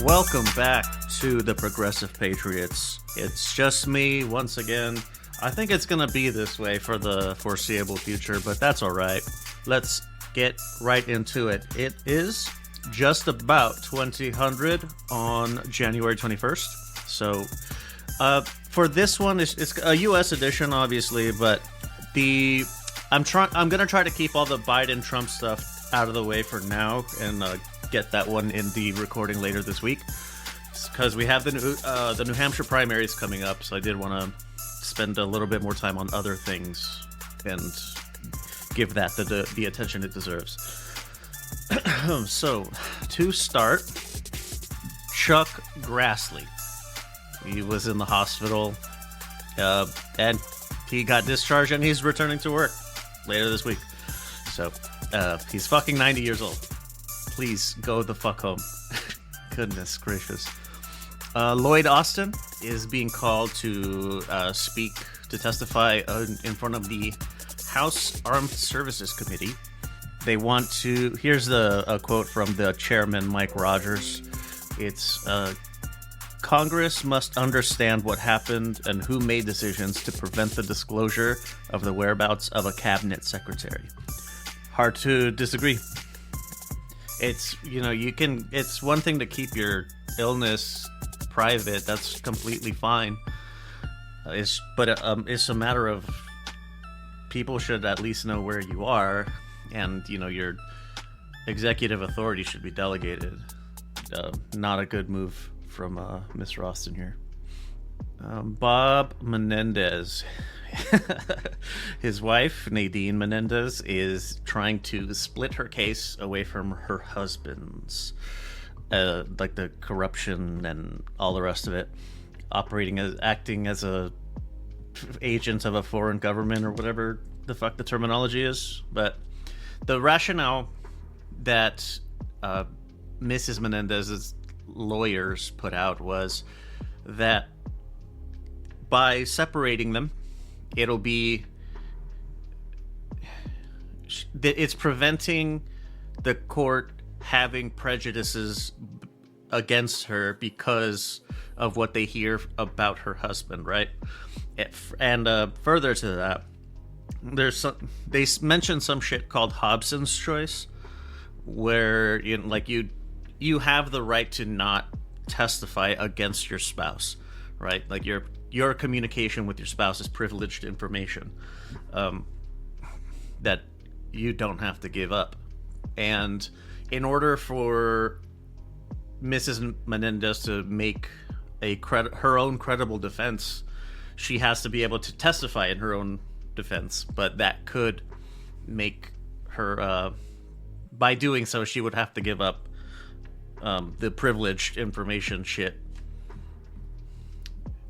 Welcome back to the Progressive Patriots. It's just me once again. I think it's going to be this way for the foreseeable future, but that's all right. Let's get right into it. It is just about 2000 on January 21st. So for this one, it's a U.S. edition, obviously, but I'm going to try to keep all the Biden-Trump stuff out of the way for now and get that one in the recording later this week, because we have the New Hampshire primaries coming up, so I did want to spend a little bit more time on other things and give that the attention it deserves. So, to start, Chuck Grassley. He was in the hospital, and he got discharged, and he's returning to work later this week. So, he's fucking 90 years old. Please go the fuck home. Goodness gracious. Lloyd Austin is being called to testify in front of the House Armed Services Committee. They want to... Here's a quote from the chairman, Mike Rogers. It's, Congress must understand what happened and who made decisions to prevent the disclosure of the whereabouts of a cabinet secretary. Hard to disagree. It's, it's one thing to keep your illness private. That's completely fine. It's a matter of people should at least know where you are, and, your executive authority should be delegated. Not a good move from Mr. Austin here. Bob Menendez. His wife, Nadine Menendez, is trying to split her case away from her husband's, like the corruption and all the rest of it, acting as a agent of a foreign government or whatever the fuck the terminology is. But the rationale that Mrs. Menendez's lawyers put out was that by separating them, it's preventing the court having prejudices against her because of what they hear about her husband, right? And further to that, they mentioned some shit called Hobson's choice, where you have the right to not testify against your spouse, right? Like your communication with your spouse is privileged information that you don't have to give up. And in order for Mrs. Menendez to make her own credible defense, she has to be able to testify in her own defense. But that could make her, by doing so, she would have to give up the privileged information shit.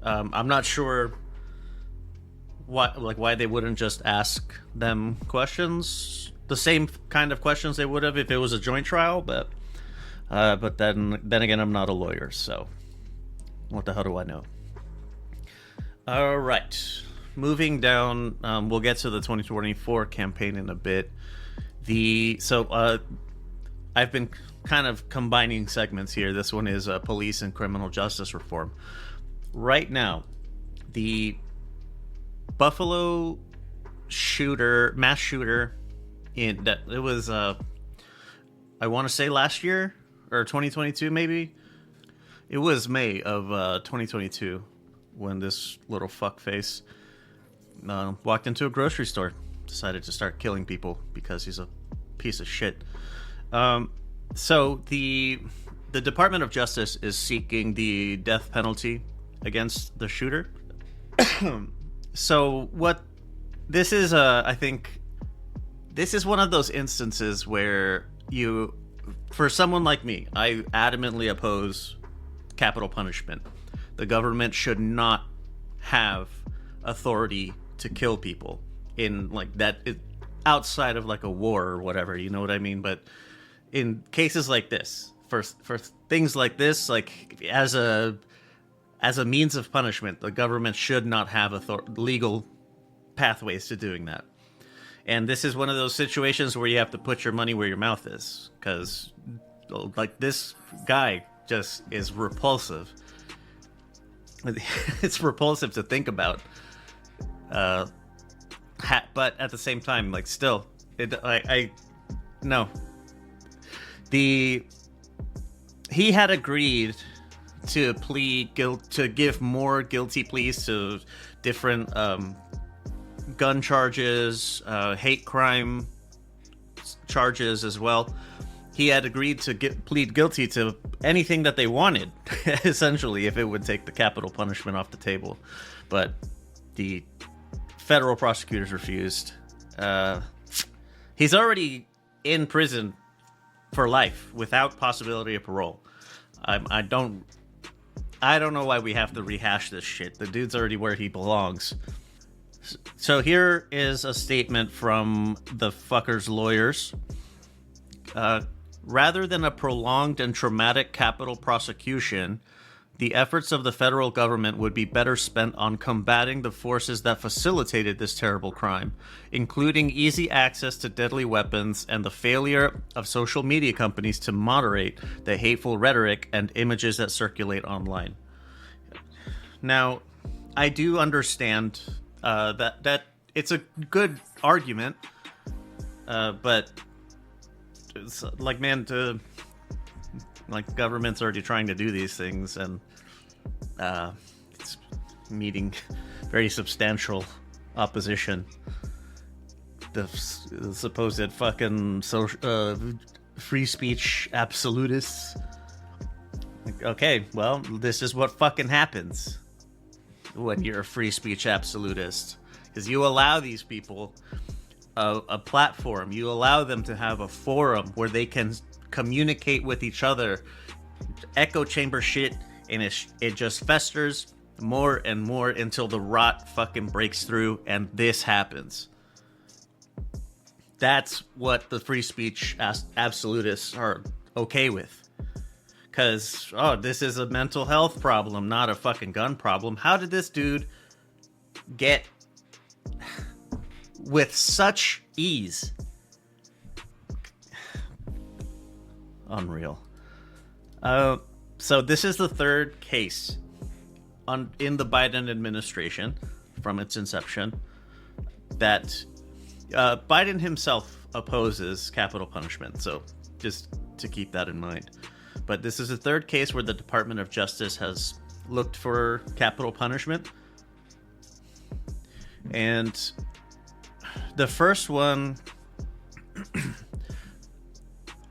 I'm not sure why they wouldn't just ask them questions, the same kind of questions they would have if it was a joint trial. But then again, I'm not a lawyer, so what the hell do I know? All right, moving down. We'll get to the 2024 campaign in a bit. I've been kind of combining segments here. This one is police and criminal justice reform. Right now, the Buffalo mass shooter, it was, I want to say last year, or 2022 maybe? It was May of 2022 when this little fuckface walked into a grocery store, decided to start killing people because he's a piece of shit. So the Department of Justice is seeking the death penalty against the shooter. So what this is, I think this is one of those instances where for someone like me, I adamantly oppose capital punishment. The government should not have authority to kill people in outside of like a war or whatever, you know what I mean? But in cases like this, for things like this, like as a means of punishment, the government should not have legal pathways to doing that. And this is one of those situations where you have to put your money where your mouth is, because like this guy just is repulsive. It's repulsive to think about. But at the same time, like, still, no. He had agreed to to give more guilty pleas to different gun charges, hate crime charges as well. He had agreed to plead guilty to anything that they wanted, essentially, if it would take the capital punishment off the table. But the federal prosecutors refused. He's already in prison for life without possibility of parole. I don't know why we have to rehash this shit. The dude's already where he belongs. So here is a statement from the fucker's lawyers. Rather than a prolonged and traumatic capital prosecution, the efforts of the federal government would be better spent on combating the forces that facilitated this terrible crime, including easy access to deadly weapons and the failure of social media companies to moderate the hateful rhetoric and images that circulate online. Now, I do understand that it's a good argument, but it's like, man, government's already trying to do these things, and it's meeting very substantial opposition. The supposed fucking free speech absolutists. Okay, well, this is what fucking happens when you're a free speech absolutist, because you allow these people a platform. You allow them to have a forum where they can communicate with each other, echo chamber shit, and it just festers more and more until the rot fucking breaks through, and this happens. That's what the free speech absolutists are okay with. Because, this is a mental health problem, not a fucking gun problem. How did this dude get with such ease? Unreal. So this is the third case in the Biden administration from its inception that Biden himself opposes capital punishment. So just to keep that in mind. But this is the third case where the Department of Justice has looked for capital punishment. And the first one,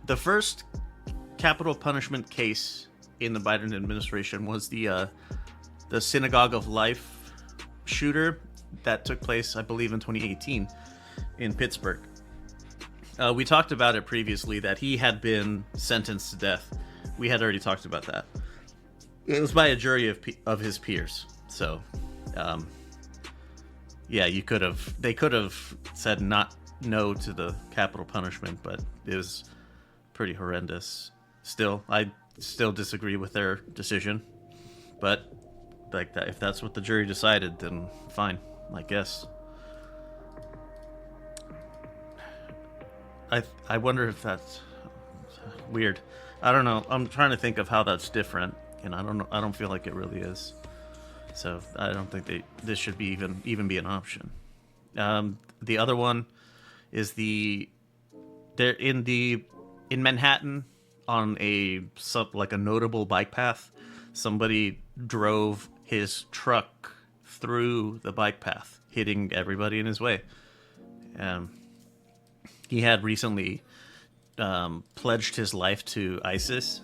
the first capital punishment case in the Biden administration was the Synagogue of Life shooter that took place, I believe, in 2018 in Pittsburgh. We talked about it previously that he had been sentenced to death. We had already talked about that. It was by a jury of his peers. So, yeah, they could have said no to the capital punishment, but it was pretty horrendous. I still disagree with their decision, but like that, if that's what the jury decided, then fine, I guess. I wonder if that's weird. I don't know. I'm trying to think of how that's different, and I don't know. I don't feel like it really is. So I don't think this should be even be an option. The other one is in Manhattan on a notable bike path. Somebody drove his truck through the bike path, hitting everybody in his way. He had recently pledged his life to ISIS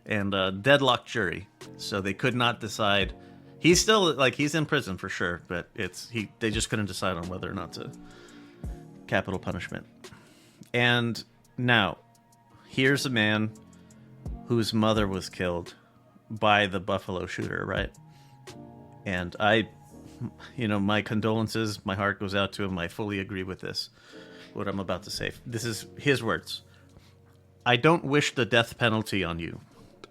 and a deadlocked jury, so they could not decide. He's still he's in prison for sure, but they just couldn't decide on whether or not to capital punishment. And now here's a man whose mother was killed by the Buffalo shooter, right? And my condolences, my heart goes out to him. I fully agree with what I'm about to say. This is his words. I don't wish the death penalty on you.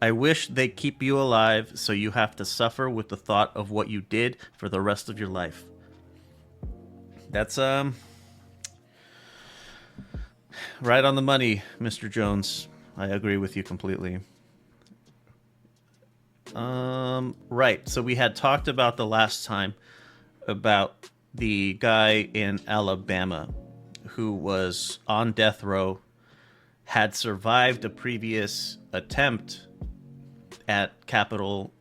I wish they keep you alive so you have to suffer with the thought of what you did for the rest of your life. That's right on the money, Mr. Jones. I agree with you completely. Right. So we had talked about the last time about the guy in Alabama who was on death row, had survived a previous attempt at capital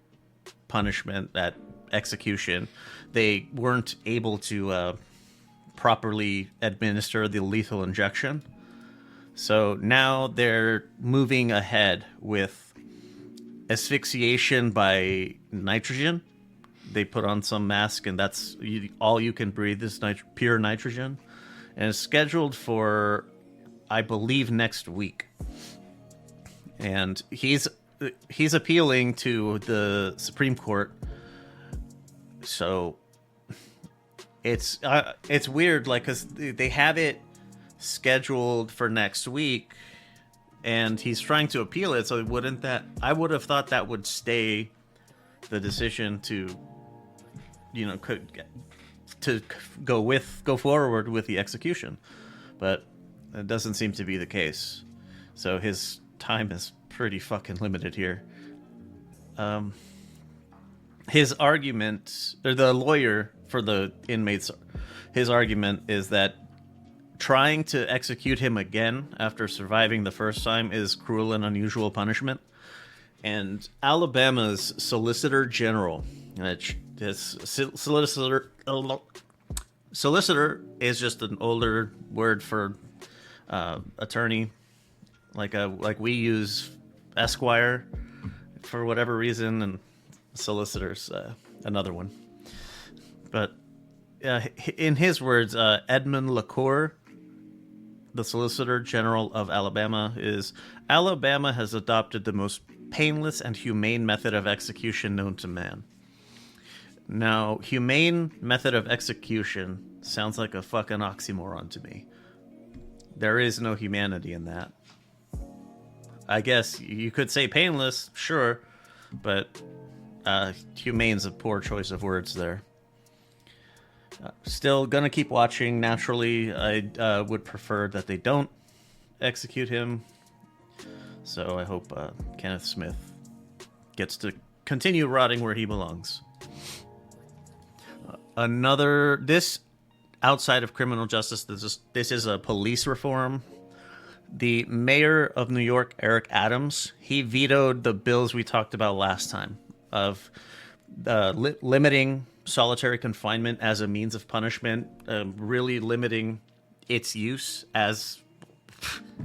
punishment, at execution. They weren't able to properly administer the lethal injection. So now they're moving ahead with asphyxiation by nitrogen. They put on some mask, and that's all you can breathe is pure nitrogen. And it's scheduled for, I believe, next week. And he's appealing to the Supreme Court. So it's weird, like, because they have it scheduled for next week, and he's trying to appeal it. So I would have thought that would stay the decision to, to go forward with the execution, but it doesn't seem to be the case. So his time is pretty fucking limited here. His argument, or the lawyer for the inmates, his argument is that trying to execute him again after surviving the first time is cruel and unusual punishment. And Alabama's Solicitor General, solicitor is just an older word for attorney, like we use Esquire for whatever reason, and solicitor's another one. But in his words, Edmund LaCour, the Solicitor General of Alabama, Alabama has adopted the most painless and humane method of execution known to man. Now, humane method of execution sounds like a fucking oxymoron to me. There is no humanity in that. I guess you could say painless, sure, but humane's a poor choice of words there. Still gonna keep watching. Naturally, I would prefer that they don't execute him. So I hope Kenneth Smith gets to continue rotting where he belongs. This outside of criminal justice, this is a police reform. The mayor of New York, Eric Adams, he vetoed the bills we talked about last time of limiting solitary confinement as a means of punishment, really limiting its use as,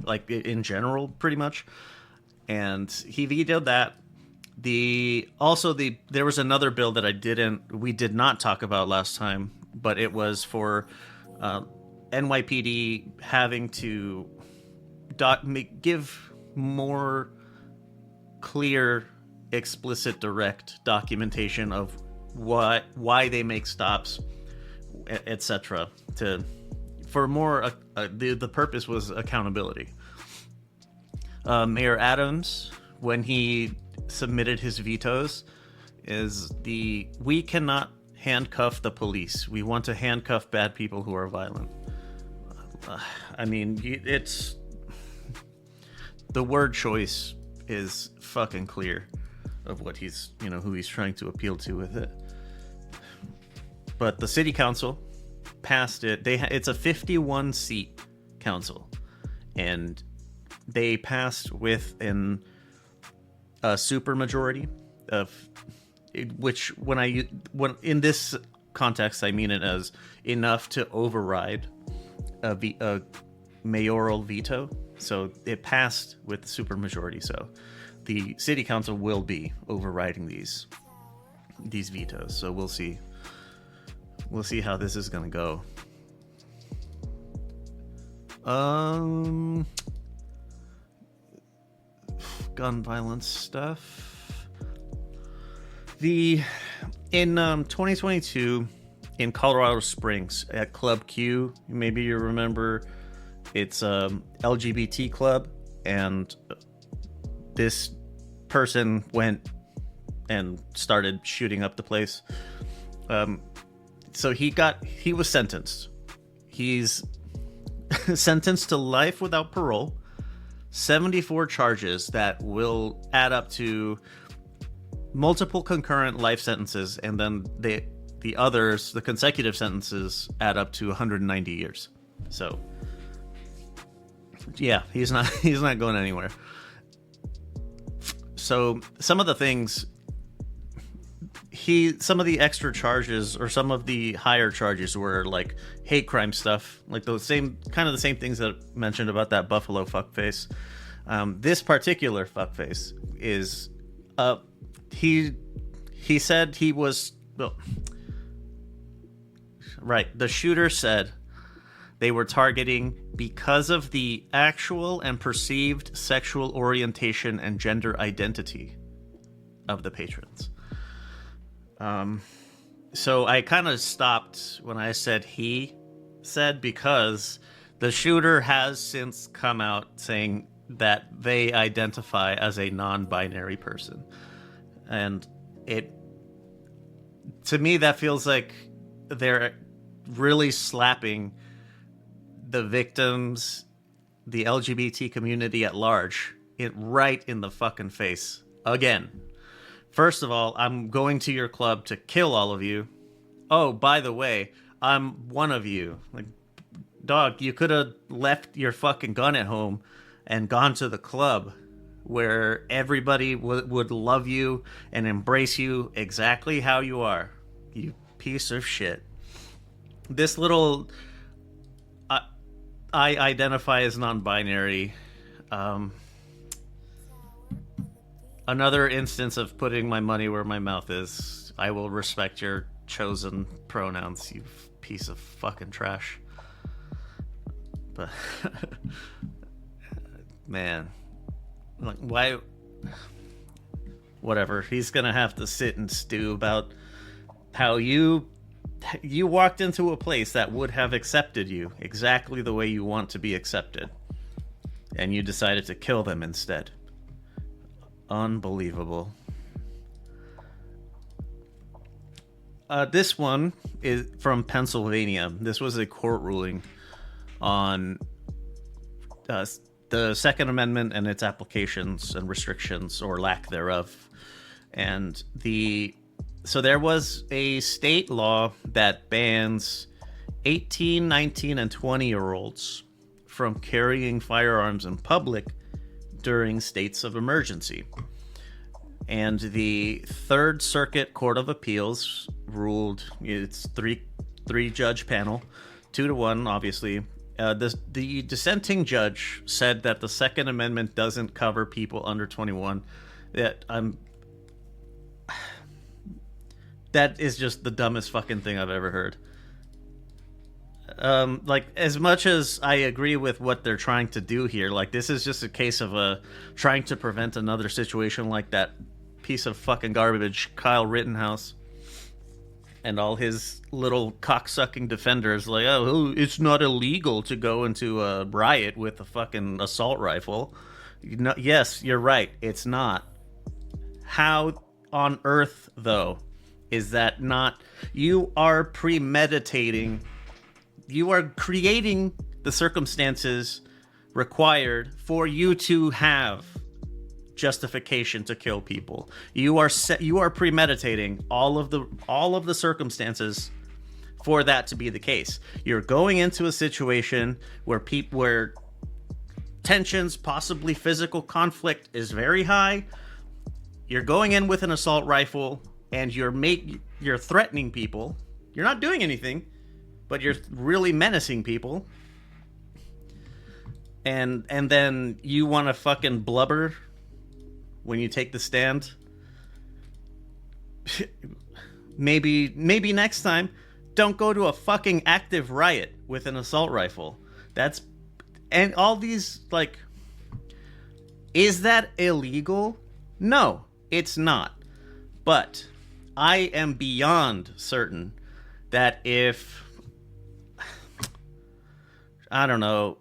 like, in general, pretty much. And he vetoed that. There was another bill that we did not talk about last time, but it was for NYPD having to give more clear, explicit, direct documentation of why they make stops, etc. For more, the purpose was accountability. Mayor Adams, when he submitted his vetoes, we cannot handcuff the police. We want to handcuff bad people who are violent. I mean, it's the word choice is fucking clear of what who he's trying to appeal to with it. But the city council passed it. It's a 51-seat council, and they passed with a supermajority of which, when in this context, I mean it as enough to override a mayoral veto. So it passed with the supermajority. So the city council will be overriding these vetoes. So we'll see. We'll see how this is going to go. Gun violence stuff. In 2022 in Colorado Springs at Club Q, maybe you remember, it's a LGBT club, and this person went and started shooting up the place. So he was sentenced. He's sentenced to life without parole. 74 charges that will add up to multiple concurrent life sentences, and then the others, the consecutive sentences, add up to 190 years. So, yeah, he's not going anywhere. So some of the things some of the extra charges, or some of the higher charges, were like hate crime stuff, like the same things that I mentioned about that Buffalo fuckface. This particular fuckface is he said he was, well, right, the shooter said they were targeting because of the actual and perceived sexual orientation and gender identity of the patrons. So I kind of stopped when I said he said, because the shooter has since come out saying that they identify as a non-binary person. And to me, that feels like they're really slapping the victims, the LGBT community at large, right in the fucking face again. First of all, I'm going to your club to kill all of you. Oh, by the way, I'm one of you. Like, dog, you could have left your fucking gun at home and gone to the club where everybody would love you and embrace you exactly how you are. You piece of shit. This little... I identify as non-binary. Another instance of putting my money where my mouth is. I will respect your chosen pronouns, you piece of fucking trash. But man, like, why? Whatever. He's gonna have to sit and stew about how you walked into a place that would have accepted you exactly the way you want to be accepted, and you decided to kill them instead. Unbelievable. This one is from Pennsylvania. This was a court ruling on the Second Amendment and its applications and restrictions, or lack thereof. And so there was a state law that bans 18, 19, and 20-year-olds from carrying firearms in public during states of emergency. And the Third Circuit Court of Appeals ruled, it's three judge panel, 2-1, obviously. The dissenting judge said that the Second Amendment doesn't cover people under 21. That is just the dumbest fucking thing I've ever heard. Like, as much as I agree with what they're trying to do here, like, this is just a case of trying to prevent another situation like that piece of fucking garbage, Kyle Rittenhouse, and all his little cocksucking defenders, like, oh, it's not illegal to go into a riot with a fucking assault rifle. Yes, you're right, it's not. How on earth, though, is that not? You are premeditating. You are creating the circumstances required for you to have justification to kill people. You are premeditating all of the circumstances for that to be the case. You're going into a situation where tensions, possibly physical conflict, is very high. You're going in with an assault rifle, and you're threatening people. You're not doing anything, but you're really menacing people. And then you want to fucking blubber when you take the stand. Maybe next time, don't go to a fucking active riot with an assault rifle. And all these, like, is that illegal? No, it's not. But I am beyond certain that if, I don't know,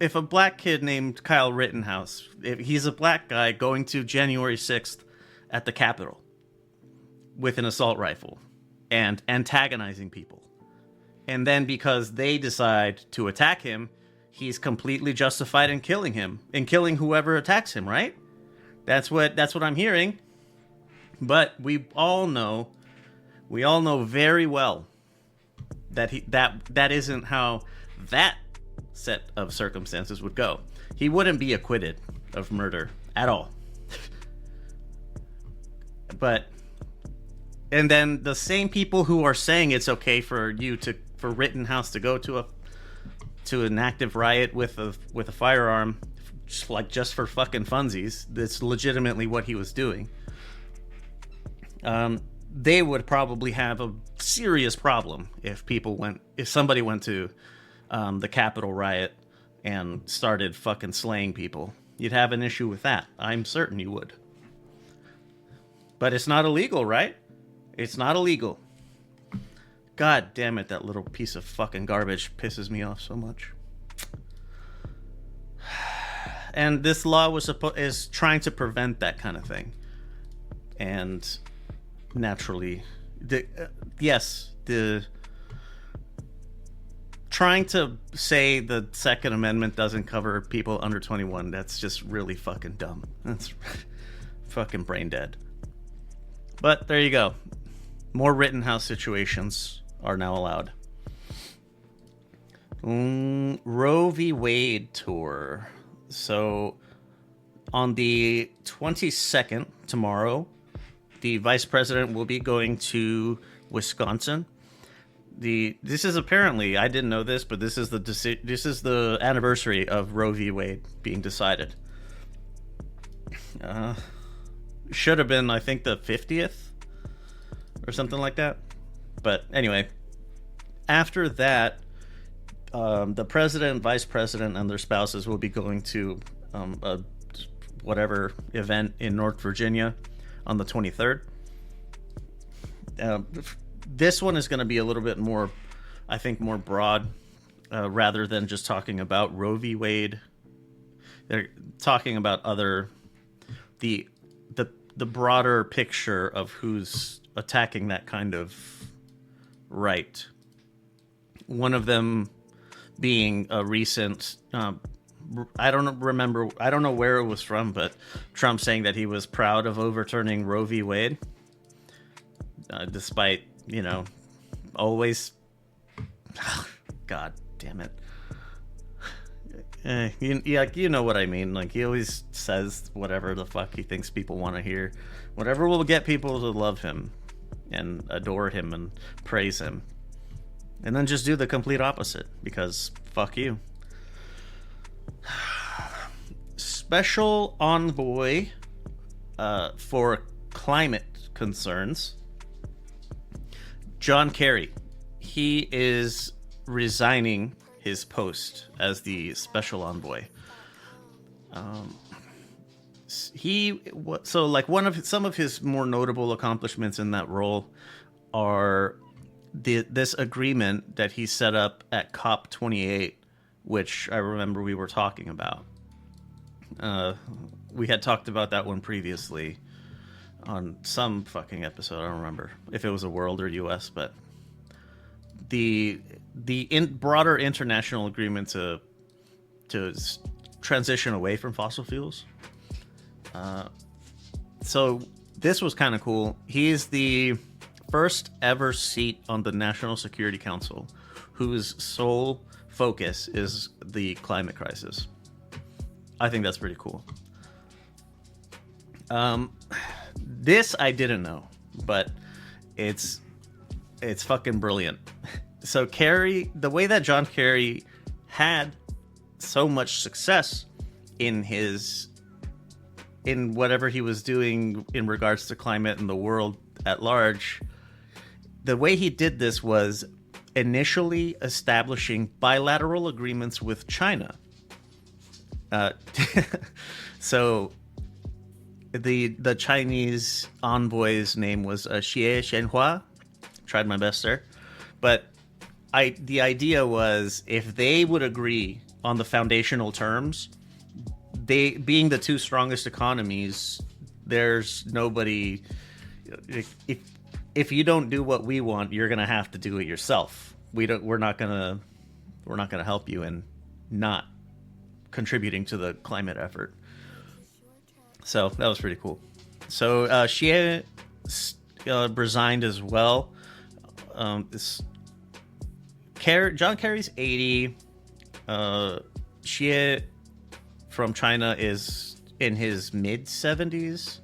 if a black kid named Kyle Rittenhouse, if he's a black guy going to January 6th at the Capitol with an assault rifle and antagonizing people, And then because they decide to attack him, he's completely justified in killing him and killing whoever attacks him, right? That's what I'm hearing. But we all know very well that that isn't how that set of circumstances would go. He wouldn't be acquitted of murder at all. And then the same people who are saying it's okay for Rittenhouse to go to an active riot with a firearm, just for fucking funsies. That's legitimately what he was doing. They would probably have a serious problem if somebody went to the Capitol riot and started fucking slaying people. You'd have an issue with that. I'm certain you would. But it's not illegal, right? It's not illegal. God damn it, that little piece of fucking garbage pisses me off so much. And this law is trying to prevent that kind of thing. And naturally, trying to say the Second Amendment doesn't cover people under 21, that's just really fucking dumb. That's fucking brain dead. But there you go. More Rittenhouse situations are now allowed. Roe v. Wade tour. So on the 22nd, tomorrow, the vice president will be going to Wisconsin. This is apparently, I didn't know this, but this is the anniversary of Roe v. Wade being decided. Should have been, I think, the 50th or something like that. But anyway, after that, the president, vice president, and their spouses will be going to whatever event in North Virginia on the 23rd. This one is going to be a little bit more, I think, more broad, rather than just talking about Roe v. Wade. They're talking about the broader picture of who's attacking that kind of right. One of them being a recent, I don't know where it was from, but Trump saying that he was proud of overturning Roe v. Wade, despite, always, God damn it. You know what I mean. Like, he always says whatever the fuck he thinks people want to hear. Whatever will get people to love him and adore him and praise him. And then just do the complete opposite, because fuck you. Special Envoy for Climate Concerns, John Kerry. He is resigning his post as the Special Envoy. Some of his more notable accomplishments in that role are this agreement that he set up at COP28, which I remember we were talking about. We had talked about that one previously on some fucking episode. I don't remember if it was a world or US, but the broader international agreement to transition away from fossil fuels. So this was kind of cool. He's the first ever seat on the National Security Council whose sole focus is the climate crisis. I think that's pretty cool. This I didn't know, but it's fucking brilliant. So Kerry, the way that John Kerry had so much success in whatever he was doing in regards to climate and the world at large, the way he did this was initially establishing bilateral agreements with China. So the Chinese envoy's name was Xie Shenhua. Tried my best there. But the idea was, if they would agree on the foundational terms, they being the two strongest economies, there's nobody. If you don't do what we want, you're gonna have to do it yourself. we're not gonna help you in not contributing to the climate effort. So that was pretty cool. So Xie resigned as well. This John Kerry's 80. Xie from China is in his mid 70s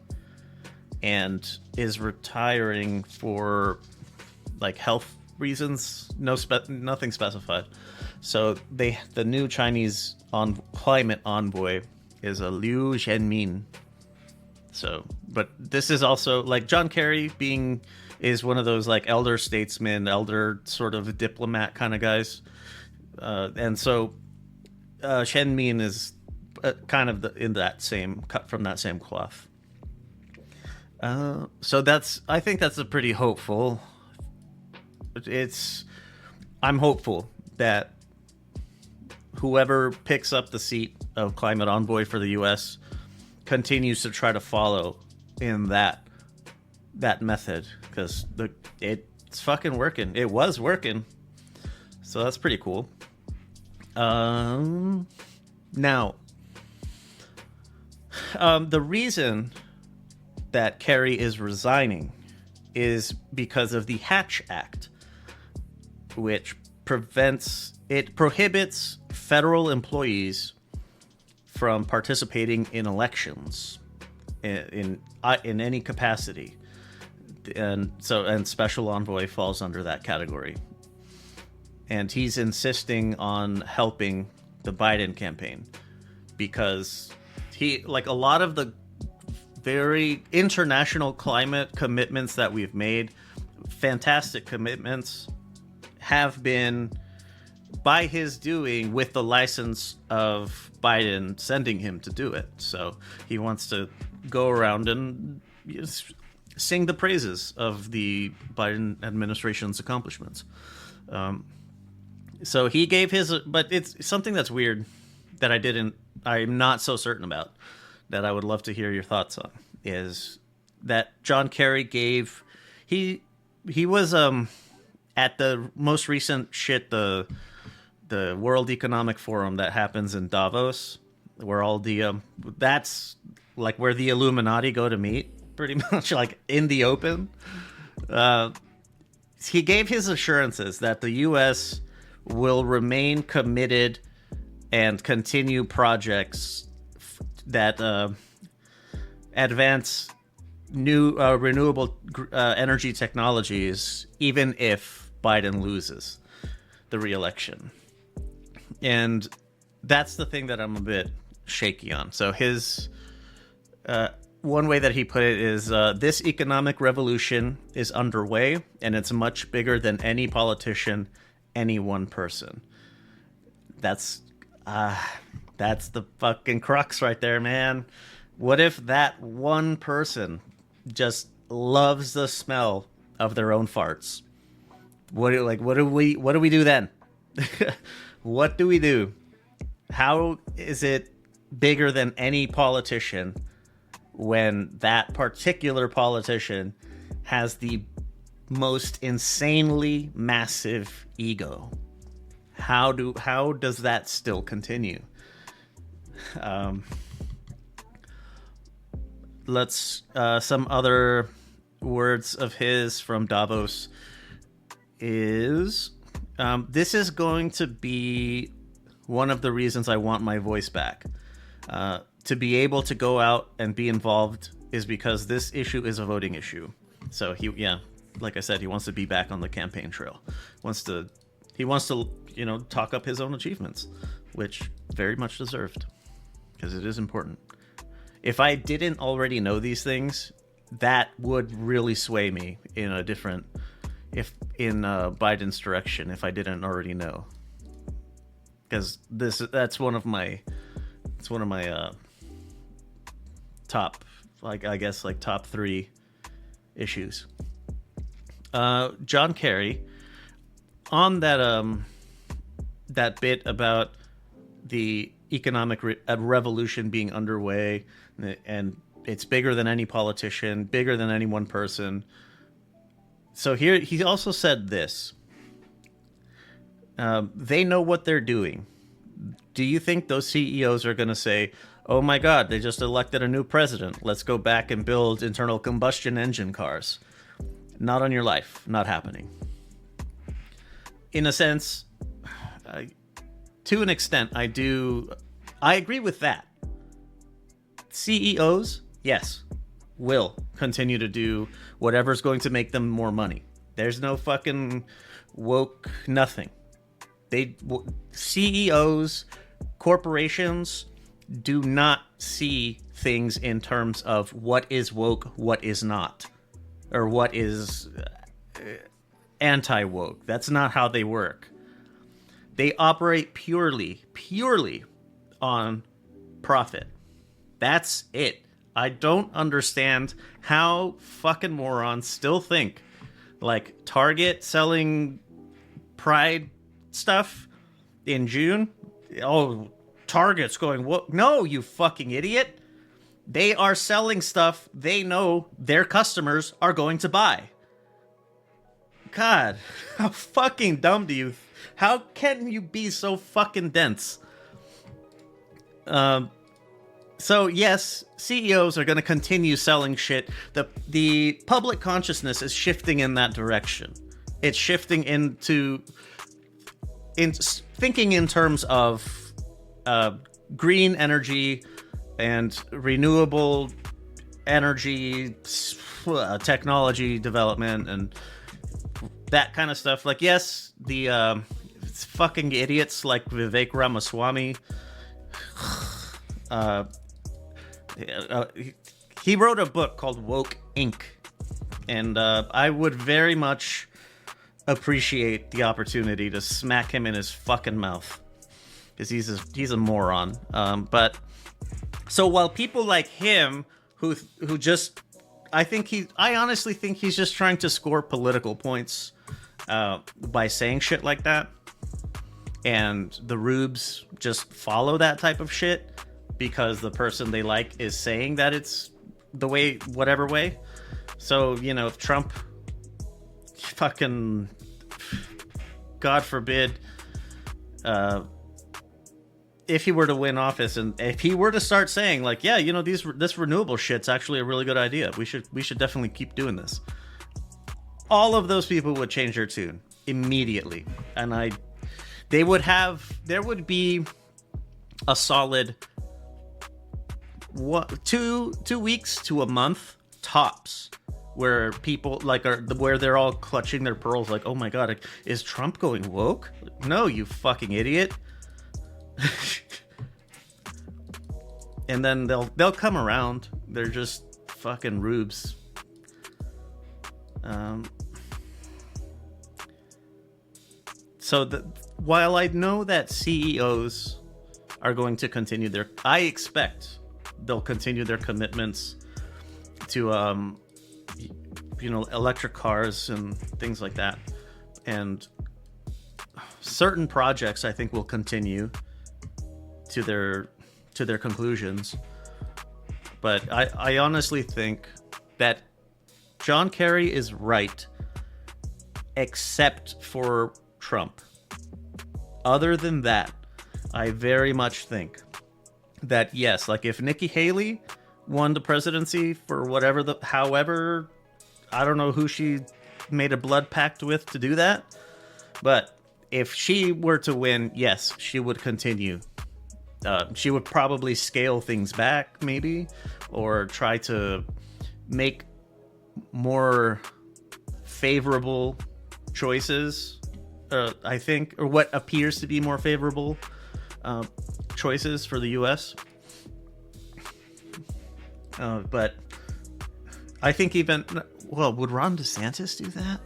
and is retiring for like health reasons. Nothing specified. So the new Chinese climate envoy is a Liu Zhenmin. So, but this is also like John Kerry is one of those like elder statesmen, elder sort of diplomat kind of guys, and so Zhenmin is kind of cut from that same cloth. So I think that's a pretty hopeful. I'm hopeful that whoever picks up the seat of climate envoy for the U.S. continues to try to follow in that method, because it's fucking working. It was working, so that's pretty cool. Now, the reason that Kerry is resigning is because of the Hatch Act, which prohibits federal employees from participating in elections in any capacity, and Special Envoy falls under that category. And he's insisting on helping the Biden campaign because a lot of the very international climate commitments that we've made, fantastic commitments, have been by his doing with the license of Biden sending him to do it. So he wants to go around and sing the praises of the Biden administration's accomplishments. So he gave but it's something that's weird that I'm not so certain about, that I would love to hear your thoughts on, is that John Kerry he was at the most recent the World Economic Forum that happens in Davos, where all the that's like where the Illuminati go to meet, pretty much, like in the open. He gave his assurances that the U.S. will remain committed and continue projects that advance new renewable energy technologies, even if Biden loses the re-election. And that's the thing that I'm a bit shaky on. So his one way that he put it is, this economic revolution is underway, and it's much bigger than any politician, any one person. That's the fucking crux right there, man. What if that one person just loves the smell of their own farts? What do we do then? What do we do? How is it bigger than any politician when that particular politician has the most insanely massive ego? How does that still continue? Let's some other words of his from Davos is, this is going to be one of the reasons I want my voice back. To be able to go out and be involved is because this issue is a voting issue. So like I said, he wants to be back on the campaign trail. He wants to talk up his own achievements, which very much deserved, because it is important. If I didn't already know these things, that would really sway me in Biden's direction, if I didn't already know. Because that's one of my top, I guess top 3 issues. John Kerry, on that bit about the economic revolution being underway, and it's bigger than any politician, bigger than any one person. So here he also said this. They know what they're doing. Do you think those CEOs are going to say, oh my God, they just elected a new president, let's go back and build internal combustion engine cars? Not on your life. Not happening. In a sense, to an extent, I agree with that. CEOs, yes, will continue to do whatever's going to make them more money. There's no fucking woke nothing. CEOs, corporations do not see things in terms of what is woke, what is not, or what is anti-woke. That's not how they work. They operate purely on profit. That's it. I don't understand how fucking morons still think like Target selling Pride stuff in June. Oh, Target's going, what? No, you fucking idiot. They are selling stuff they know their customers are going to buy. God, how fucking dumb how can you be so fucking dense? So yes, CEOs are going to continue selling shit. The public consciousness is shifting in that direction. It's shifting into thinking in terms of green energy and renewable energy technology development and that kind of stuff. Like, yes, the fucking idiots like Vivek Ramaswamy. He wrote a book called Woke Inc. And I would very much appreciate the opportunity to smack him in his fucking mouth. Because he's a moron. But so while people like him who just I honestly think he's just trying to score political points by saying shit like that. And the rubes just follow that type of shit because the person they like is saying that it's the way, whatever way. So, you know, if Trump fucking, God forbid, if he were to win office and if he were to start saying like, yeah, you know, this renewable shit's actually a really good idea. We should definitely keep doing this. All of those people would change their tune immediately. And there would be a solid 2 weeks to a month tops where people like where they're all clutching their pearls like, oh my God, is Trump going woke? No, you fucking idiot. And then they'll come around. They're just fucking rubes. So while I know that CEOs are going to continue I expect they'll continue their commitments to electric cars and things like that, and certain projects I think will continue to their conclusions. But I honestly think that John Kerry is right, except for Trump. Other than that, I very much think that yes, like if Nikki Haley won the presidency for however, I don't know who she made a blood pact with to do that, but if she were to win, yes, she would continue. She would probably scale things back, maybe, or try to make more favorable choices. I think, or what appears to be more favorable choices for the U.S. But I think would Ron DeSantis do that?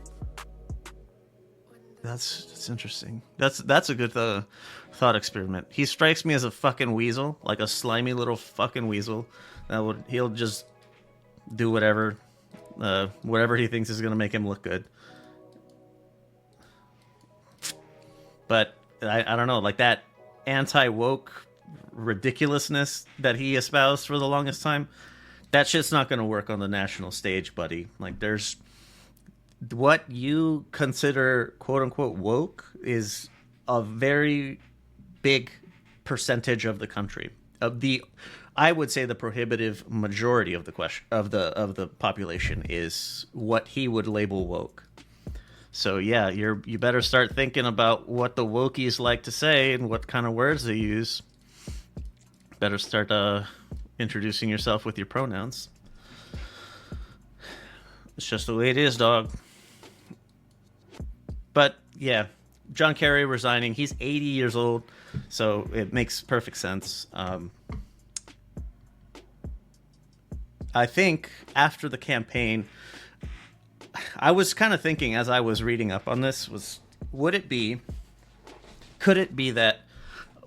That's interesting. That's a good thought experiment. He strikes me as a fucking weasel, like a slimy little fucking weasel. He'll just do whatever he thinks is gonna make him look good. But I don't know, like that anti-woke ridiculousness that he espoused for the longest time, that shit's not gonna work on the national stage, buddy. Like there's what you consider quote unquote woke is a very big percentage of the country, I would say the prohibitive majority of the population is what he would label woke. So yeah, you better start thinking about what the wokies like to say and what kind of words they use. Better start introducing yourself with your pronouns. It's just the way it is, dog. But yeah, John Kerry resigning. He's 80 years old, so it makes perfect sense. I think after the campaign, I was kind of thinking as I was reading up on this, could it be that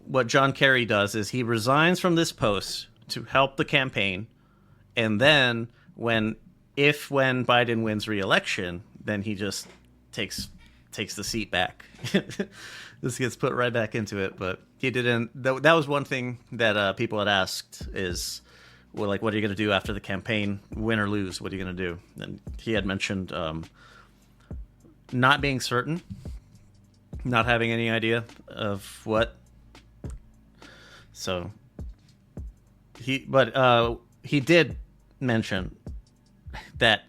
what John Kerry does is he resigns from this post to help the campaign, and then when Biden wins re-election, then he just takes the seat back. This gets put right back into it, but he didn't. That was one thing that people had asked is, well, like, what are you going to do after the campaign, win or lose? What are you going to do? And he had mentioned not being certain, not having any idea of what. So he did mention that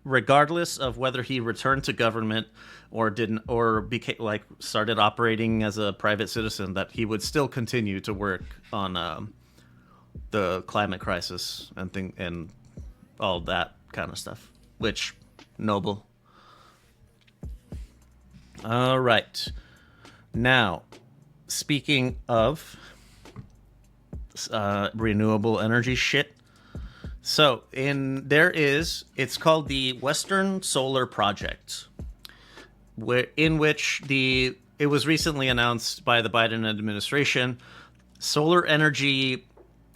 regardless of whether he returned to government or didn't, or became started operating as a private citizen, that he would still continue to work on the climate crisis and all that kind of stuff, which noble. All right. Now, speaking of renewable energy shit, so it's called the Western Solar Project, in which it was recently announced by the Biden administration. Solar energy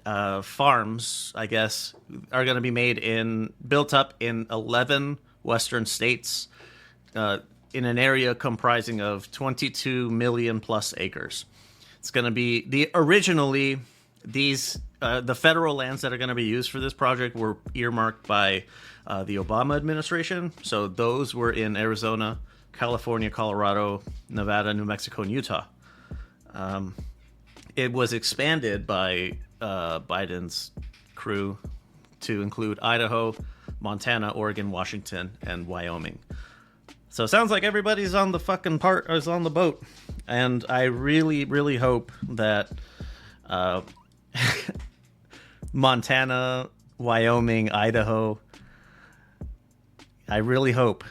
farms, I guess, are going to be built up in 11 Western states, in an area comprising of 22 million plus acres. It's going to be originally the federal lands that are going to be used for this project were earmarked by the Obama administration. So those were in Arizona, California, Colorado, Nevada, New Mexico, and Utah. It was expanded by Biden's crew to include Idaho, Montana, Oregon, Washington, and Wyoming. So it sounds like everybody's on the boat, and I really, really hope that Montana, Wyoming, Idaho, I really hope,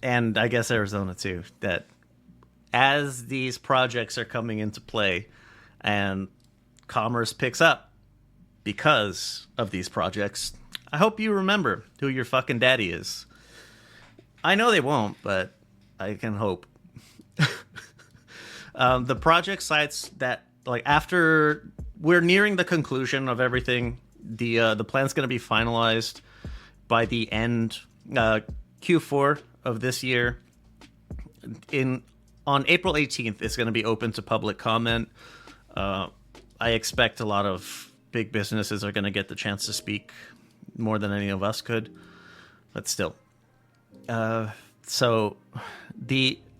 and I guess Arizona too, that as these projects are coming into play and commerce picks up because of these projects, I hope you remember who your fucking daddy is. I know they won't, but I can hope. The project sites that, after we're nearing the conclusion of everything, the plan's going to be finalized by the end Q4 of this year. On April 18th, it's going to be open to public comment. I expect a lot of big businesses are going to get the chance to speak more than any of us could, but still. So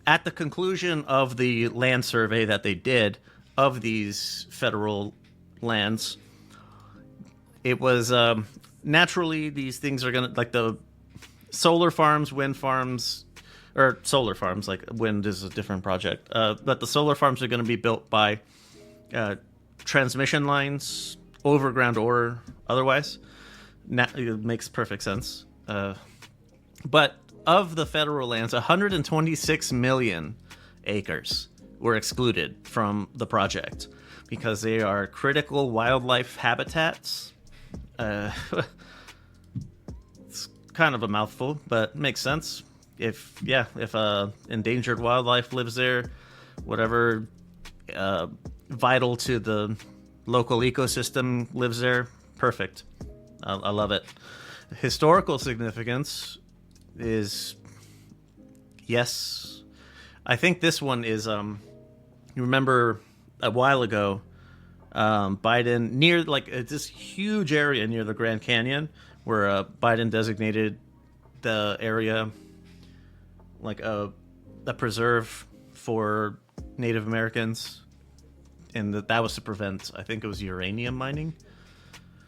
at the conclusion of the land survey that they did of these federal lands, it was naturally these things are going to, like the solar farms, wind farms, or solar farms, like wind is a different project, but the solar farms are going to be built by transmission lines, overground or otherwise. It makes perfect sense. But of the federal lands, 126 million acres were excluded from the project because they are critical wildlife habitats. It's kind of a mouthful, but makes sense. If endangered wildlife lives there, whatever vital to the local ecosystem lives there, perfect. I love it. Historical significance is, yes, I think this one is, you remember a while ago, Biden, near, this huge area near the Grand Canyon, where Biden designated the area like a preserve for Native Americans, and that was to prevent, I think it was uranium mining.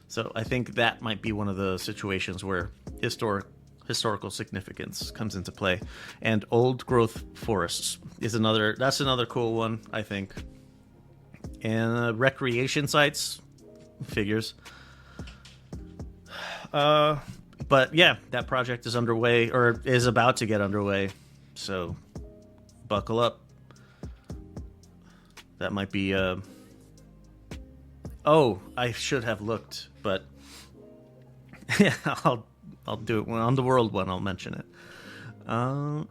So I think that might be one of the situations where historical significance comes into play. And old growth forests is another cool one, I think. And recreation sites figures. But yeah, that project is underway, or is about to get underway. So buckle up. That might be oh, I should have looked, but yeah, I'll do it on the world one. I'll mention it. How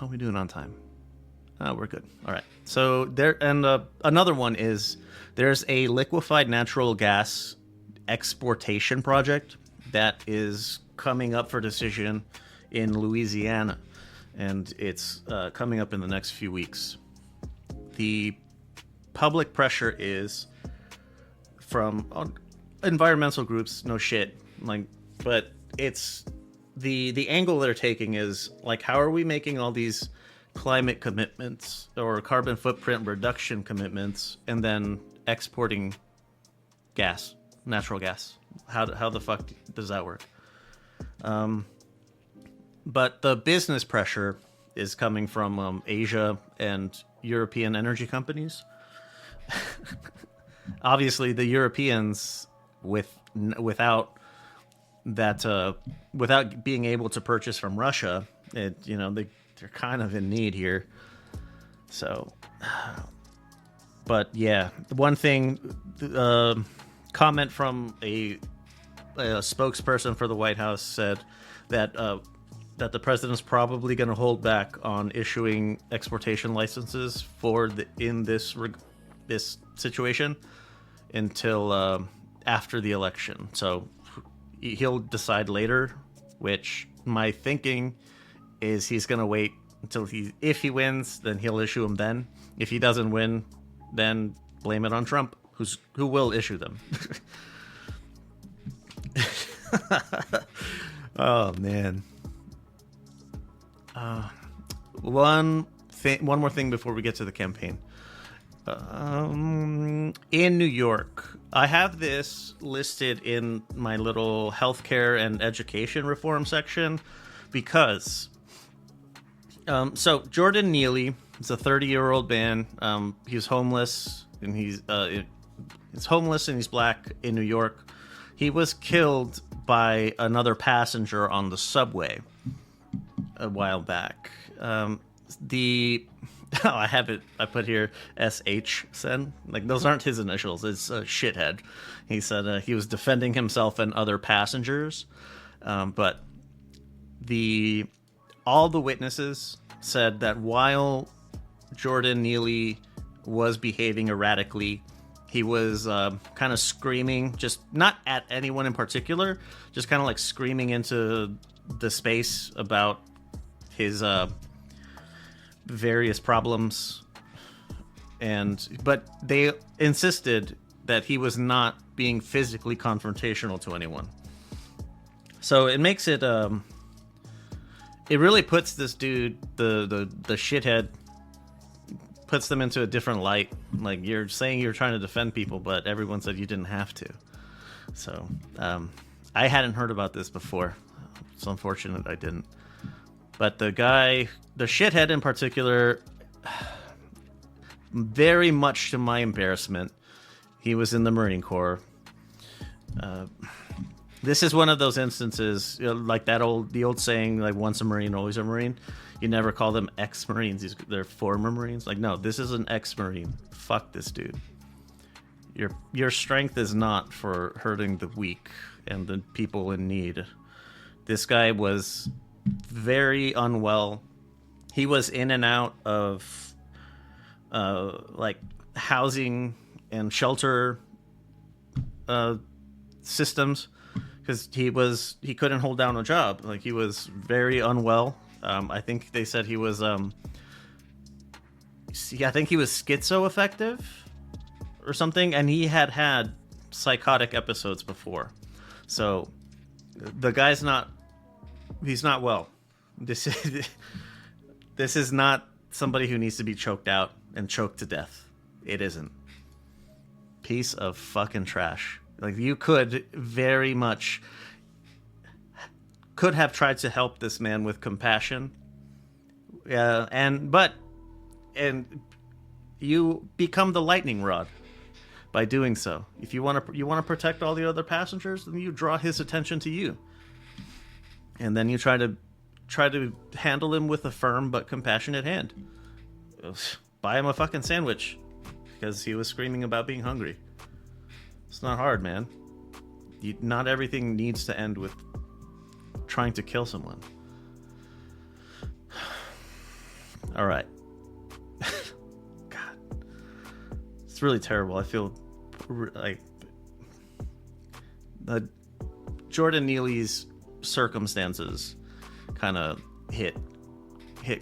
are we doing on time? We're good. All right. So there, and another one is there's a liquefied natural gas exportation project that is coming up for decision in Louisiana, and it's coming up in the next few weeks. The public pressure is from environmental groups, no shit, like, but it's the angle they're taking is like, how are we making all these climate commitments or carbon footprint reduction commitments and then exporting gas, natural gas? How the fuck does that work? But the business pressure is coming from Asia and European energy companies. Obviously, the Europeans, without being able to purchase from Russia, they're kind of in need here. So, but yeah, one thing, comment from a spokesperson for the White House said that the president's probably going to hold back on issuing exportation licenses for this situation until after the election. So he'll decide later, which my thinking is he's going to wait until if he wins, then he'll issue them then. If he doesn't win, then blame it on Trump, who will issue them. Oh, man. One more thing before we get to the campaign. In New York, I have this listed in my little healthcare and education reform section because, so Jordan Neely is a 30-year-old man. He's homeless, and he's black in New York. He was killed by another passenger on the subway a while back. I have it. I put here SH said. Like, those aren't his initials. It's a shithead. He said he was defending himself and other passengers. But all the witnesses said that while Jordan Neely was behaving erratically, he was kind of screaming, just not at anyone in particular, just kind of like screaming into the space about his various problems, but they insisted that he was not being physically confrontational to anyone. So it makes it it really puts this dude, the shithead, puts them into a different light. Like, you're saying you're trying to defend people, but everyone said you didn't have to. So I hadn't heard about this before. It's unfortunate I didn't. But the guy, the shithead in particular, very much to my embarrassment, he was in the Marine Corps. This is one of those instances, like the old saying, like, once a Marine, always a Marine. You never call them ex-Marines. They're former Marines. Like, no, this is an ex-Marine. Fuck this dude. Your strength is not for hurting the weak and the people in need. This guy was very unwell. He was in and out of like housing and shelter systems because he couldn't hold down a job. Like, he was very unwell. I think they said he was I think he was schizoaffective or something, and he had psychotic episodes before. So the guy's he's not well. This is not somebody who needs to be choked out. and choked to death. It isn't. Piece of fucking trash. Like, you could very much could have tried to help this man with compassion. And you become the lightning rod by doing so. If you want to protect all the other passengers, then you draw his attention to you. And then you try to handle him with a firm but compassionate hand. Buy him a fucking sandwich because he was screaming about being hungry. It's not hard, man. Not everything needs to end with trying to kill someone. All right. God. It's really terrible. I feel like Jordan Neely's circumstances kind of hit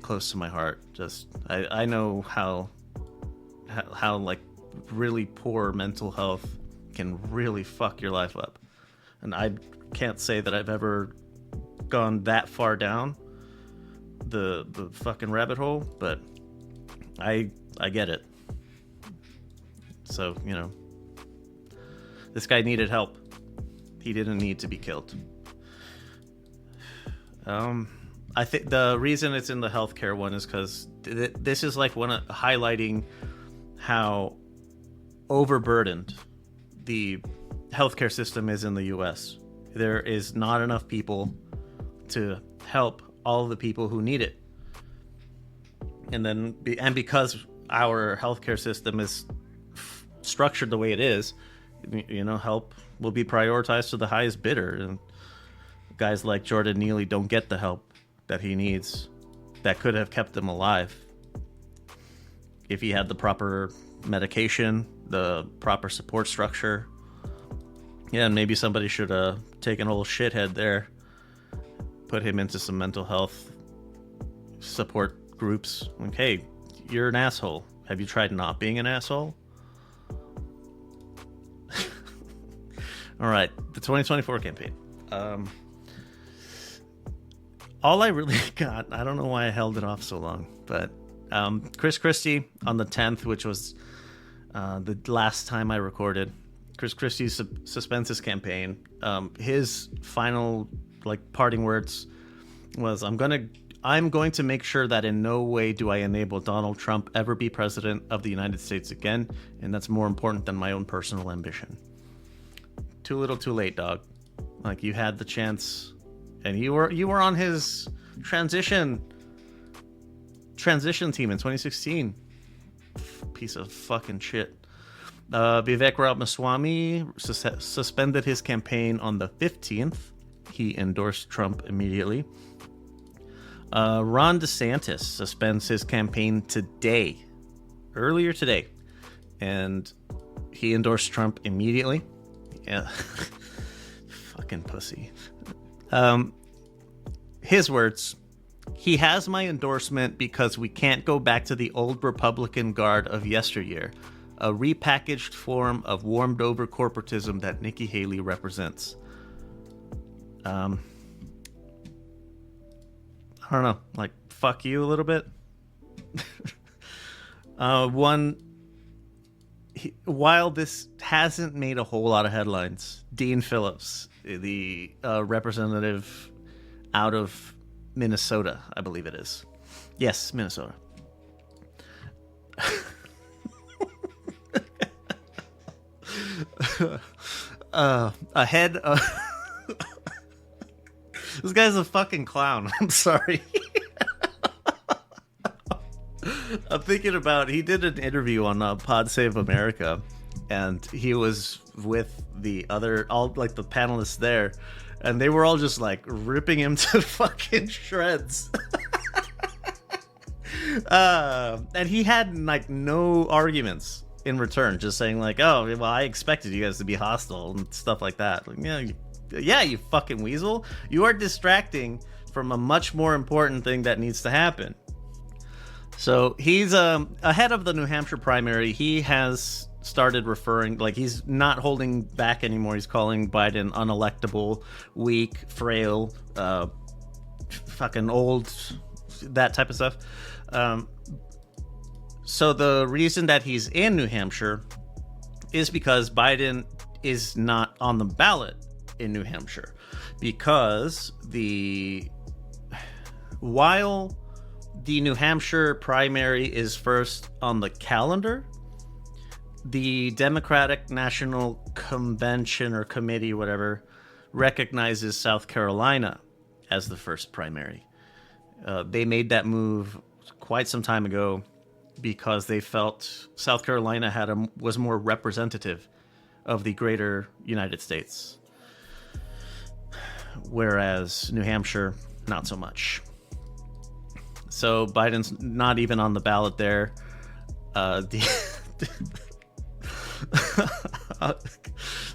close to my heart. Just I know how like really poor mental health can really fuck your life up, and I can't say that I've ever gone that far down the fucking rabbit hole, but I get it. So, you know, this guy needed help. He didn't need to be killed. I think the reason it's in the healthcare one is because this is like highlighting how overburdened the healthcare system is in the U.S. There is not enough people to help all the people who need it, and because our healthcare system is structured the way it is, you know, help will be prioritized to the highest bidder, and guys like Jordan Neely don't get the help that he needs that could have kept him alive if he had the proper medication, the proper support structure. Yeah, and maybe somebody should take an old shithead there, put him into some mental health support groups. Like, hey, you're an asshole. Have you tried not being an asshole? All right, the 2024 campaign. All I really got, I don't know why I held it off so long, but Chris Christie on the 10th, which was the last time I recorded, Chris Christie suspends his campaign. His final parting words was, I'm going to make sure that in no way do I enable Donald Trump ever be president of the United States again, and that's more important than my own personal ambition. Too little, too late, dog. Like, you had the chance, and you were on his transition team in 2016. Piece of fucking shit. Vivek Ramaswamy suspended his campaign on the 15th. He endorsed Trump immediately. Ron DeSantis suspends his campaign earlier today, and he endorsed Trump immediately. Yeah. Fucking pussy. His words: he has my endorsement because we can't go back to the old Republican guard of yesteryear, a repackaged form of warmed over corporatism that Nikki Haley represents. I don't know, like, fuck you a little bit. While this hasn't made a whole lot of headlines, Dean Phillips, the representative out of Minnesota, I believe it is. Yes, Minnesota. Ahead of... This guy's a fucking clown. I'm sorry. I'm thinking about, he did an interview on Pod Save America, and he was with the panelists there, and they were all just ripping him to fucking shreds. And he had no arguments in return, just saying oh, well, I expected you guys to be hostile and stuff like that. Yeah, you fucking weasel. You are distracting from a much more important thing that needs to happen. So he's ahead of the New Hampshire primary. He has started referring, he's not holding back anymore. He's calling Biden unelectable, weak, frail, fucking old, that type of stuff. So the reason that he's in New Hampshire is because Biden is not on the ballot in New Hampshire, because while the New Hampshire primary is first on the calendar, the Democratic National Convention or Committee, whatever, recognizes South Carolina as the first primary. They made that move quite some time ago because they felt South Carolina was more representative of the greater United States, whereas New Hampshire, not so much. So Biden's not even on the ballot there.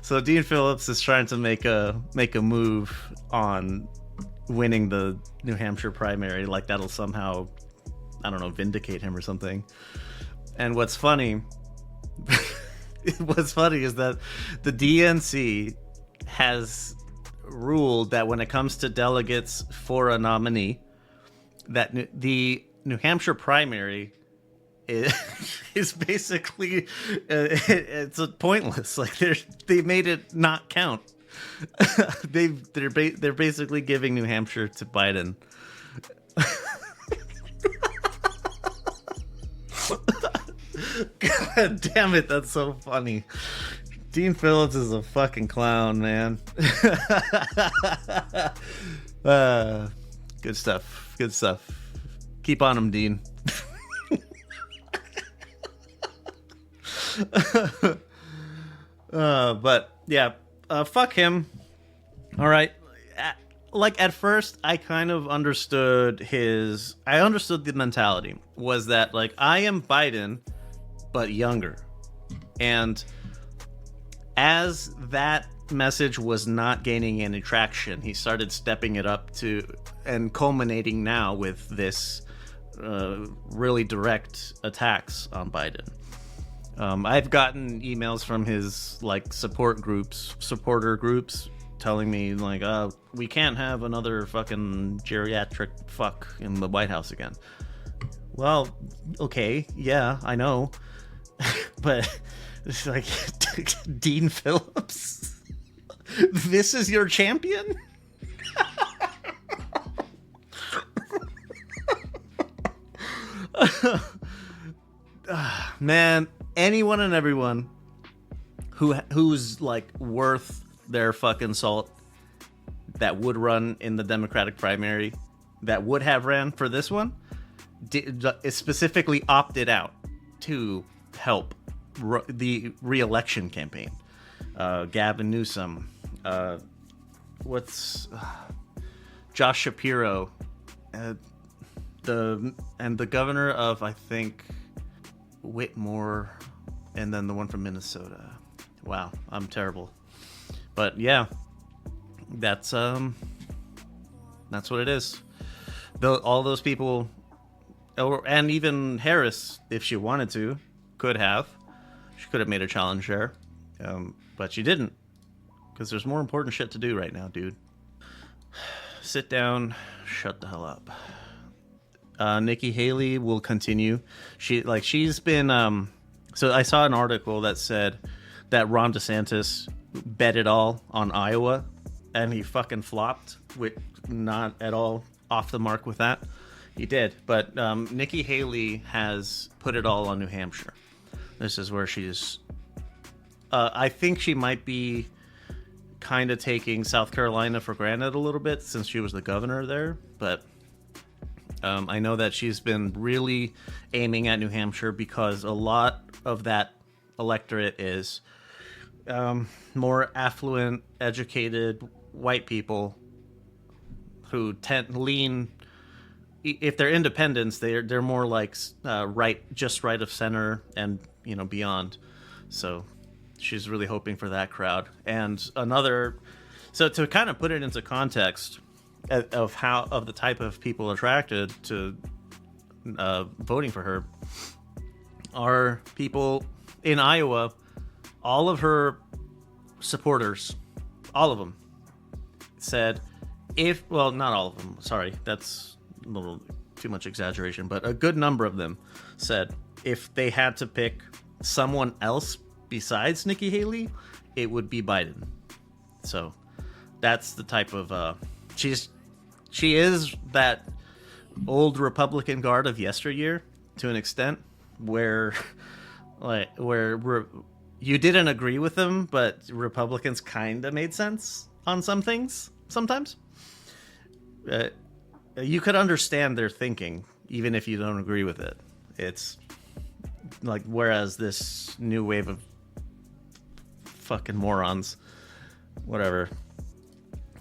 So Dean Phillips is trying to make a move on winning the New Hampshire primary, like that'll somehow, I don't know, vindicate him or something. And what's funny is that the DNC has ruled that when it comes to delegates for a nominee, that the New Hampshire primary is basically it's pointless. Like they made it not count. They're basically giving New Hampshire to Biden. God damn it, that's so funny. Dean Phillips is a fucking clown, man. Good stuff. Good stuff. Keep on him, Dean. But yeah, fuck him. All right. Like at first, I kind of understood the mentality was that like I am Biden, but younger, and as that message was not gaining any traction, he started stepping it up to and culminating now with this really direct attacks on Biden. I've gotten emails from his like supporter groups telling me like, we can't have another fucking geriatric fuck in the White House again. Well, okay, yeah, I know. But it's like, Dean Phillips, this is your champion? Man, anyone and everyone who's like worth their fucking salt that would run in the Democratic primary, that would have ran for this one, specifically opted out to help the re-election campaign. Gavin Newsom, Josh Shapiro, the governor of, I think, Whitmore, and then the one from Minnesota. Wow, I'm terrible. But yeah, that's what it is. All those people, and even Harris, if she wanted to, could have. She could have made a challenge there, but she didn't, because there's more important shit to do right now, dude. Sit down, shut the hell up. Nikki Haley will continue. She's been. So I saw an article that said that Ron DeSantis bet it all on Iowa, and he fucking flopped, with not at all off the mark with that. He did, but Nikki Haley has put it all on New Hampshire. This is where she's. I think she might be kind of taking South Carolina for granted a little bit since she was the governor there, but I know that she's been really aiming at New Hampshire because a lot of that electorate is more affluent, educated white people who lean. If they're independents, they're more like right of center and beyond. So she's really hoping for that crowd. And so to kind of put it into context of the type of people attracted to voting for her are people in Iowa. All of her supporters, all of them, said not all of them. Sorry, that's a little too much exaggeration, but a good number of them said if they had to pick someone else besides Nikki Haley, it would be Biden. So that's the type of she is that old Republican guard of yesteryear to an extent where you didn't agree with them, but Republicans kind of made sense on some things sometimes. You could understand their thinking even if you don't agree with it. It's like, whereas this new wave of fucking morons, whatever.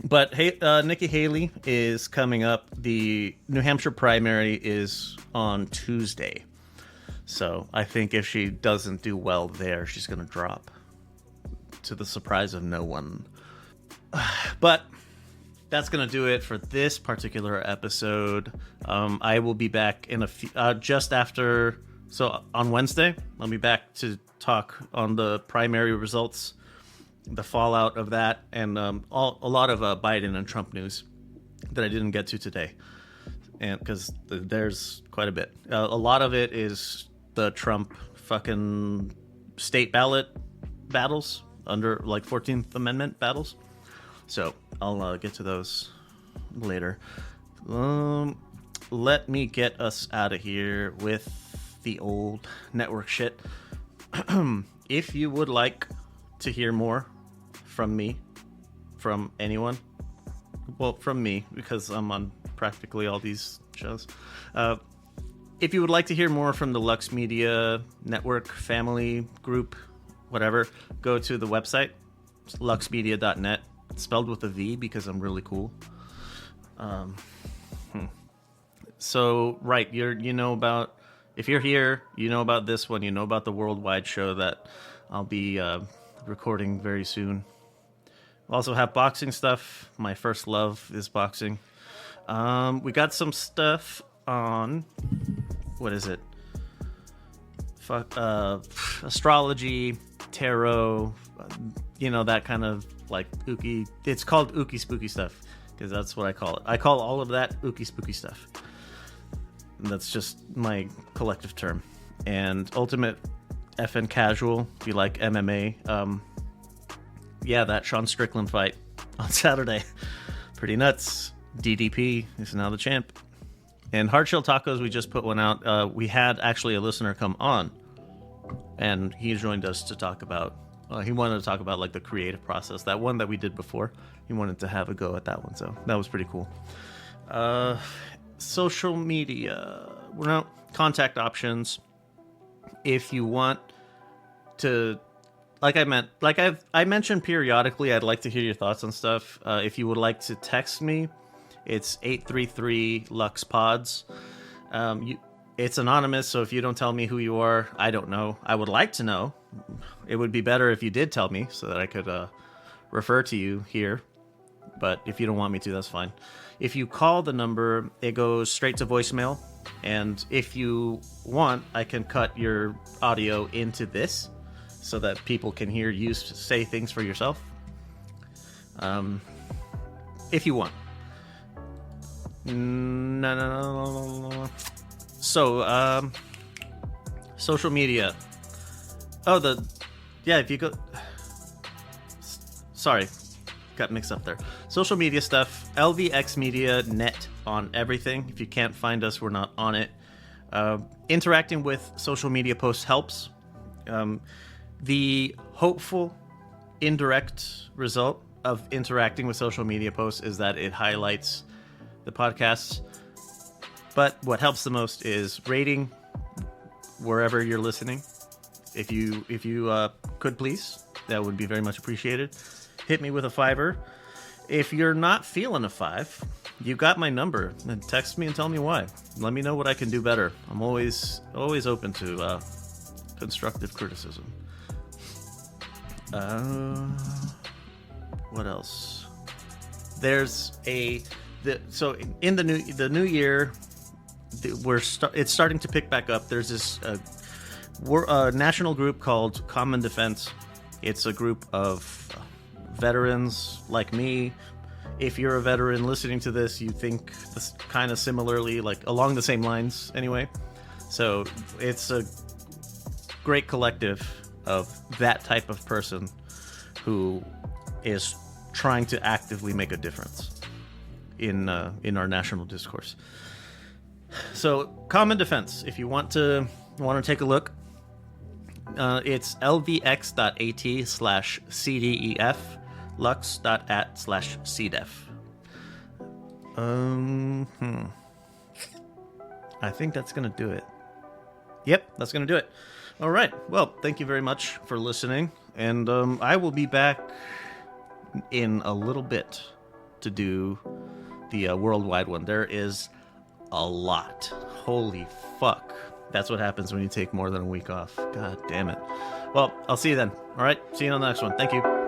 But hey, Nikki Haley is coming up. The New Hampshire primary is on Tuesday. So I think if she doesn't do well there, she's going to drop, to the surprise of no one. But that's going to do it for this particular episode. I will be back in a few, just after. So on Wednesday, I'll be back to talk on the primary results, the fallout of that, and a lot of Biden and Trump news that I didn't get to today. And because there's quite a bit. A lot of it is the Trump fucking state ballot battles under, like, 14th Amendment battles. So I'll get to those later. Let me get us out of here with the old network shit. If you would like to hear more from me, from anyone, well, from me, because I'm on practically all these shows. If you would like to hear more from the Lux Media Network, family, group, whatever, go to the website, luxmedia.net. It's spelled with a V because I'm really cool. So, right, you know about, if you're here, you know about this one, you know about the worldwide show that I'll be recording very soon. We'll also have boxing stuff. My first love is boxing. We got some stuff on, what is it? Astrology, tarot, that kind of like ooky. It's called ooky spooky stuff because that's what I call it. I call all of that ooky spooky stuff. And that's just my collective term. And Ultimate FN Casual, if you like MMA. That Sean Strickland fight on Saturday. Pretty nuts. DDP is now the champ. And Hardshell Tacos, we just put one out. We had actually a listener come on, and he joined us to talk about, he wanted to talk about like the creative process. That one that we did before, he wanted to have a go at that one, so that was pretty cool. Social media, contact options. If you want to, I mentioned periodically, I'd like to hear your thoughts on stuff. If you would like to text me, it's 833 Lux Pods. It's anonymous, so if you don't tell me who you are, I don't know. I would like to know. It would be better if you did tell me so that I could refer to you here. But if you don't want me to, that's fine. If you call the number, it goes straight to voicemail. And if you want, I can cut your audio into this so that people can hear you say things for yourself. If you want. No. So, social media. If you go... Sorry, got mixed up there. Social media stuff, LVX Media Net on everything. If you can't find us, we're not on it. Interacting with social media posts helps. The hopeful indirect result of interacting with social media posts is that it highlights the podcasts. But what helps the most is rating wherever you're listening. If you could please, that would be very much appreciated. Hit me with a $5. If you're not feeling a $5, you got my number. And text me and tell me why. Let me know what I can do better. I'm always open to constructive criticism. What else? There's so in the new year, it's starting to pick back up. There's this national group called Common Defense. It's a group of veterans like me if you're a veteran listening to this, you think this kind of similarly, like along the same lines anyway. So it's a great collective of that type of person who is trying to actively make a difference in our national discourse. So, Common Defense, if you want to take a look, it's lvx.at/cdef, lux.at/cdef. I think that's going to do it. Yep, that's going to do it. All right. Well, thank you very much for listening. And I will be back in a little bit to do the worldwide one. There is a lot. Holy fuck. That's what happens when you take more than a week off. God damn it. Well, I'll see you then. All right. See you on the next one. Thank you.